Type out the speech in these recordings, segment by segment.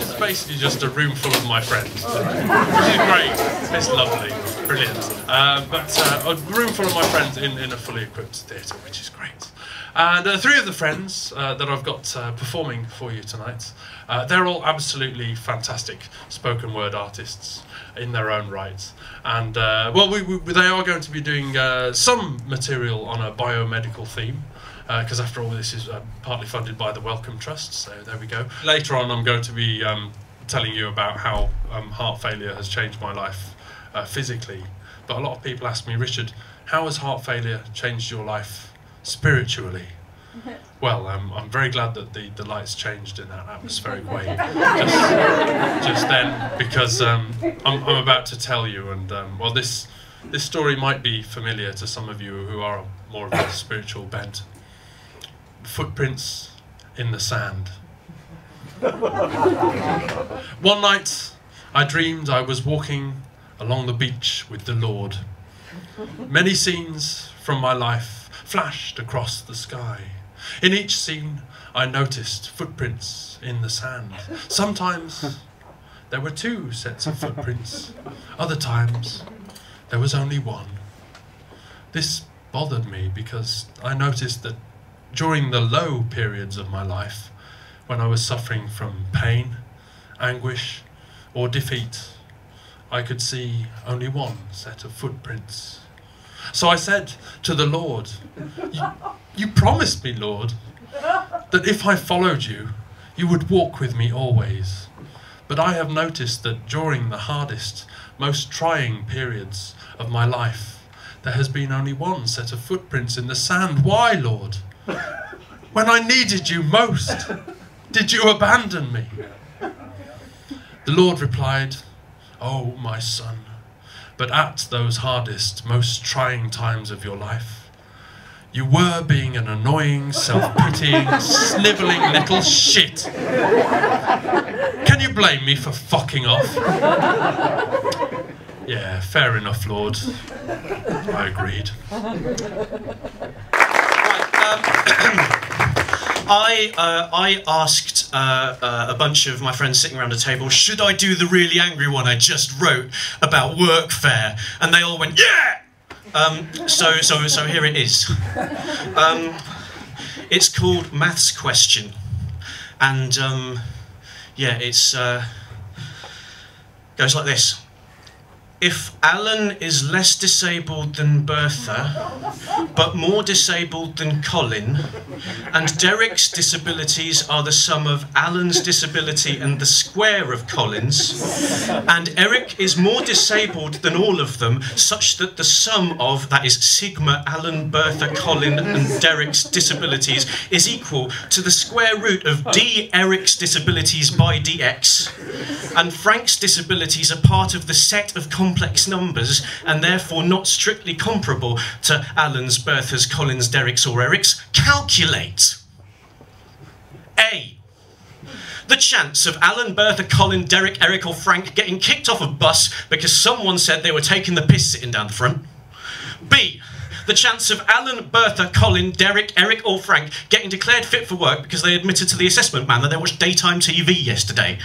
It's basically just a room full of my friends, which is great. It's lovely, brilliant. But a room full of my friends in a fully equipped theatre, which is great. And three of the friends that I've got performing for you tonight, they're all absolutely fantastic spoken word artists in their own right. And well, they are going to be doing some material on a biomedical theme, because after all this is partly funded by the Wellcome Trust, so there we go. Later on I'm going to be telling you about how heart failure has changed my life physically. But a lot of people ask me, Richard, how has heart failure changed your life spiritually? Well, I'm very glad that the lights changed in that atmospheric way just then, because I'm about to tell you, and well, this story might be familiar to some of you who are more of a spiritual bent. Footprints in the sand. One night I dreamed I was walking along the beach with the Lord. Many scenes from my life flashed across the sky. In each scene I noticed footprints in the sand. Sometimes there were 2 sets of footprints. Other times there was only 1. This bothered me because I noticed that during the low periods of my life, when I was suffering from pain, anguish, or defeat, I could see only 1 set of footprints. So I said to the Lord, you promised me, Lord, that if I followed you, you would walk with me always. But I have noticed that during the hardest, most trying periods of my life, there has been only 1 set of footprints in the sand. Why, Lord? When I needed you most, did you abandon me? The Lord replied, "Oh, my son, but at those hardest, most trying times of your life, you were being an annoying, self-pitying, snivelling little shit. Can you blame me for fucking off?" Yeah, fair enough, Lord. I agreed. I asked a bunch of my friends sitting around a table, should I do the really angry one I just wrote about workfare? And they all went, yeah! So here it is. It's called Maths Question. And yeah, it's goes like this. If Alan is less disabled than Bertha, but more disabled than Colin, and Derek's disabilities are the sum of Alan's disability and the square of Colin's, and Eric is more disabled than all of them, such that the sum of, that is sigma Alan, Bertha, Colin and Derek's disabilities is equal to the square root of d Eric's disabilities by dx, and Frank's disabilities are part of the set of complex numbers and therefore not strictly comparable to Alan's, Bertha's, Colin's, Derek's or Eric's, calculate. A. The chance of Alan, Bertha, Colin, Derek, Eric or Frank getting kicked off a bus because someone said they were taking the piss sitting down the front. B. The chance of Alan, Bertha, Colin, Derek, Eric or Frank getting declared fit for work because they admitted to the assessment man that they watched daytime TV yesterday.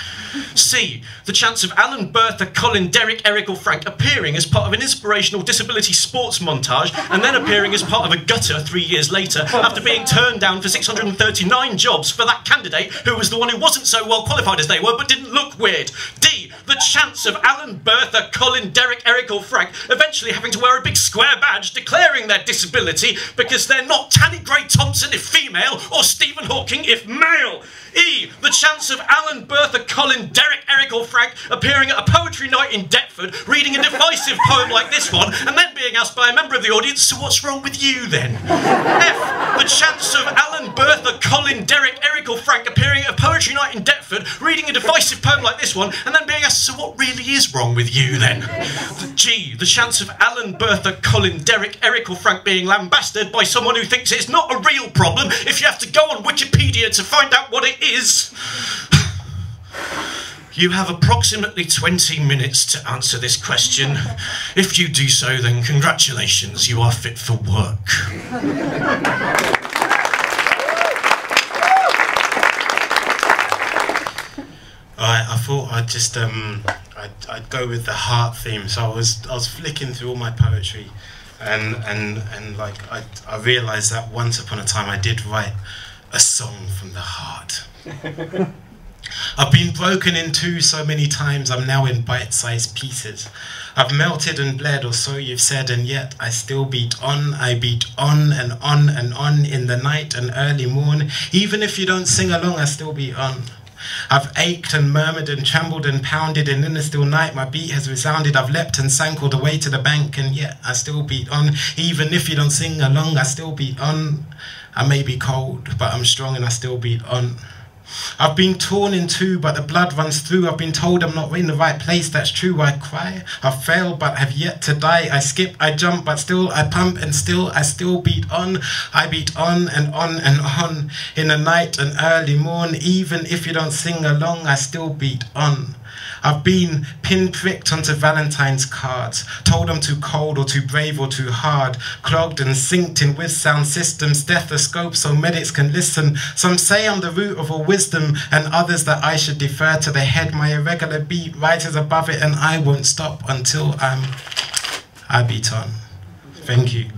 C. The chance of Alan, Bertha, Colin, Derek, Eric or Frank appearing as part of an inspirational disability sports montage and then appearing as part of a gutter 3 years later after being turned down for 639 jobs for that candidate who was the one who wasn't so well qualified as they were but didn't look weird. D. The chance of Alan, Bertha, Colin, Derek, Eric or Frank eventually having to wear a big square badge declaring their disability because they're not Tanny Gray-Thompson if female or Stephen Hawking if male. E. The chance of Alan, Bertha, Colin, Derek, Eric or Frank appearing at a poetry night in Deptford reading a divisive poem like this one and then being asked by a member of the audience, so what's wrong with you then? F. The chance of Alan, Bertha, Colin, Derek, Eric or Frank appearing at a poetry night in Deptford reading a divisive poem like this one and then being asked, so what really is wrong with you then? G. The chance of Alan, Bertha, Colin, Derek, Eric or Frank being lambasted by someone who thinks it's not a real problem if you have to go on Wikipedia to find out what it is. You have approximately 20 minutes to answer this question. If you do so, then congratulations, you are fit for work. Right, I thought I'd just I'd go with the heart theme. So I was flicking through all my poetry, and like I realised that once upon a time I did write a song from the heart. I've been broken in two so many times, I'm now in bite-sized pieces. I've melted and bled, or so you've said, and yet I still beat on. I beat on and on and on in the night and early morn. Even if you don't sing along, I still beat on. I've ached and murmured and trembled and pounded, and in the still night my beat has resounded. I've leapt and sank all the way to the bank, and yet I still beat on. Even if you don't sing along, I still beat on. I may be cold, but I'm strong and I still beat on. I've been torn in two, but the blood runs through. I've been told I'm not in the right place, that's true. I cry, I've failed, but have yet to die. I skip, I jump, but still I pump, and still I still beat on. I beat on and on and on, in the night and early morn. Even if you don't sing along, I still beat on. I've been pin-pricked onto Valentine's cards, told I'm too cold or too brave or too hard, clogged and synced in with sound systems, stethoscopes so medics can listen. Some say I'm the root of all wisdom, and others that I should defer to the head. My irregular beat rises above it, and I won't stop until I beat on. Thank you.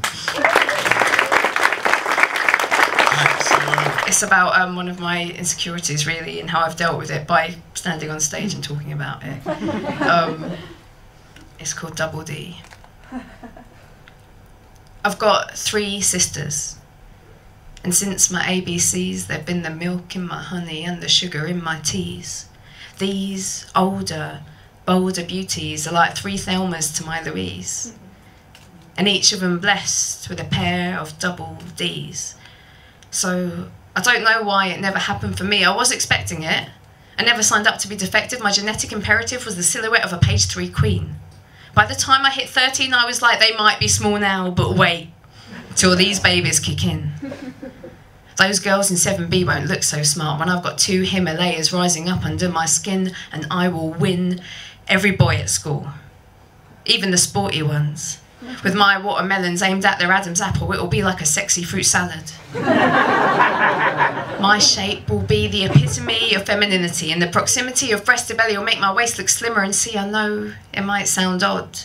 It's about one of my insecurities, really, and how I've dealt with it by standing on stage and talking about it. It's called Double D. I've got 3 sisters, and since my ABCs, they've been the milk in my honey and the sugar in my teas. These older, bolder beauties are like 3 Thelmas to my Louise, and each of them blessed with a pair of double Ds. So I don't know why it never happened for me. I was expecting it. I never signed up to be defective. My genetic imperative was the silhouette of a page 3 queen. By the time I hit 13, I was like, they might be small now, but wait till these babies kick in. Those girls in 7B won't look so smart when I've got 2 Himalayas rising up under my skin, and I will win every boy at school, even the sporty ones. With my watermelons aimed at their Adam's apple, it will be like a sexy fruit salad. My shape will be the epitome of femininity, and the proximity of breast to belly will make my waist look slimmer. And see, I know it might sound odd,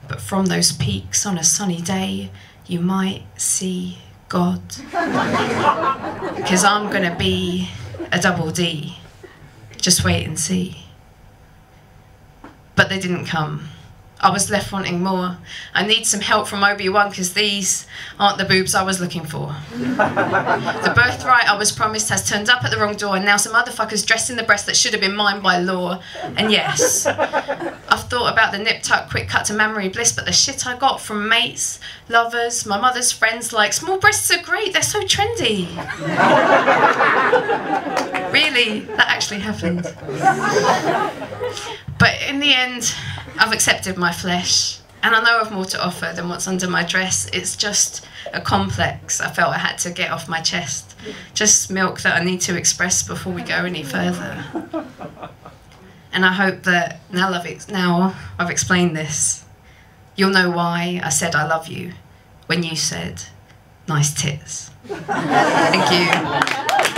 but from those peaks on a sunny day, you might see God. Because I'm gonna be a double D. Just wait and see. But they didn't come. I was left wanting more. I need some help from Obi-Wan, because these aren't the boobs I was looking for. The birthright I was promised has turned up at the wrong door, and now some other fuckers dressed in the breast that should have been mine by law. And yes, I've thought about the nip-tuck, quick cut to mammary bliss, but the shit I got from mates, lovers, my mother's friends, like, small breasts are great, they're so trendy. Really, that actually happened. But in the end, I've accepted my flesh, and I know I've more to offer than what's under my dress. It's just a complex I felt I had to get off my chest. Just milk that I need to express before we go any further. And I hope that now I've explained this, you'll know why I said I love you when you said nice tits. Thank you.